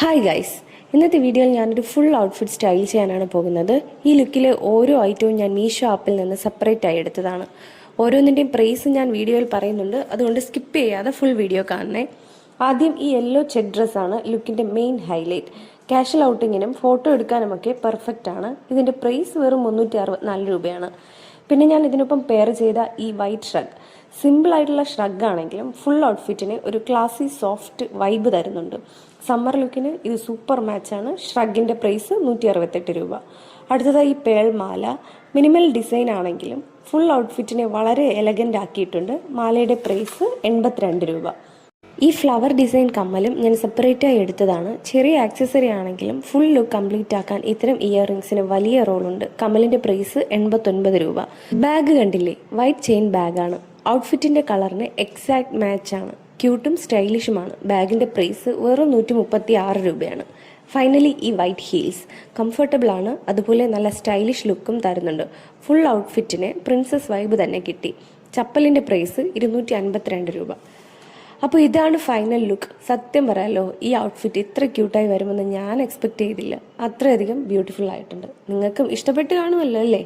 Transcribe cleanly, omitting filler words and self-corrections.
Hi guys, ഇന്നത്തെ വീഡിയോയിൽ ഞാനൊരു ഫുൾ ഔട്ട്ഫിറ്റ് സ്റ്റൈൽ ചെയ്യാനാണ് പോകുന്നത്. ഈ ലുക്കിലെ ഓരോ ഐറ്റവും ഞാൻ മീഷോ ആപ്പിൽ നിന്ന് സെപ്പറേറ്റ് ആയി എടുത്തതാണ്. ഓരോന്നിൻ്റെയും പ്രൈസ് ഞാൻ വീഡിയോയിൽ പറയുന്നുണ്ട്, അതുകൊണ്ട് സ്കിപ്പ് ചെയ്യാതെ ഫുൾ വീഡിയോ കാണണേ. ആദ്യം ഈ യെല്ലോ ചെക്ക് ഡ്രസ്സാണ് ലുക്കിൻ്റെ മെയിൻ ഹൈലൈറ്റ്. കാഷ്വൽ ഔട്ടിങ്ങിനും ഫോട്ടോ എടുക്കാനുമൊക്കെ പെർഫെക്റ്റ് ആണ്. ഇതിൻ്റെ പ്രൈസ് വെറും 364 രൂപയാണ്. പിന്നെ ഞാൻ ഇതിനൊപ്പം പെയർ ചെയ്ത ഈ വൈറ്റ് ഷ്രഗ് സിമ്പിൾ ആയിട്ടുള്ള ഷ്രഗ് ആണെങ്കിലും ഫുൾ ഔട്ട്ഫിറ്റിന് ഒരു ക്ലാസി സോഫ്റ്റ് വൈബ് തരുന്നുണ്ട്. സമ്മർ ലുക്കിന് ഇത് സൂപ്പർ മാച്ചാണ്. ഷ്രഗിൻ്റെ പ്രൈസ് 168 രൂപ. അടുത്തതായി പേൾ മാല മിനിമൽ ഡിസൈൻ ആണെങ്കിലും ഫുൾ ഔട്ട്ഫിറ്റിനെ വളരെ എലഗൻ്റ് ആക്കിയിട്ടുണ്ട്. മാലയുടെ പ്രൈസ് 82 രൂപ. ഈ ഫ്ലവർ ഡിസൈൻ കമ്മലും ഞാൻ സെപ്പറേറ്റായി എടുത്തതാണ്. ചെറിയ ആക്സസറി ആണെങ്കിലും ഫുൾ ലുക്ക് കംപ്ലീറ്റ് ആക്കാൻ ഇത്തരം ഇയർ റിങ്സിന് വലിയ റോളുണ്ട്. കമ്മലിൻ്റെ പ്രൈസ് 89 രൂപ. ബാഗ് കണ്ടില്ലേ, വൈറ്റ് ചെയിൻ ബാഗാണ്. ഔട്ട്ഫിറ്റിൻ്റെ കളറിന് എക്സാക്ട് മാച്ചാണ്. ക്യൂട്ടും സ്റ്റൈലിഷുമാണ്. ബാഗിൻ്റെ പ്രൈസ് വെറും 136 രൂപയാണ്. ഫൈനലി ഈ വൈറ്റ് ഹീൽസ് കംഫർട്ടബിൾ ആണ്, അതുപോലെ നല്ല സ്റ്റൈലിഷ് ലുക്കും തരുന്നുണ്ട്. ഫുൾ ഔട്ട്ഫിറ്റിന് പ്രിൻസസ് വൈബ് തന്നെ കിട്ടി. ചപ്പലിൻ്റെ പ്രൈസ് 252 രൂപ. അപ്പോൾ ഇതാണ് ഫൈനൽ ലുക്ക്. സത്യം പറയാലോ, ഈ ഔട്ട്ഫിറ്റ് ഇത്ര ക്യൂട്ടായി വരുമെന്ന് ഞാൻ എക്സ്പെക്ട് ചെയ്തില്ല. അത്രയധികം ബ്യൂട്ടിഫുൾ ആയിട്ടുണ്ട്. നിങ്ങൾക്കും ഇഷ്ടപ്പെട്ട് കാണുമല്ലോ അല്ലേ?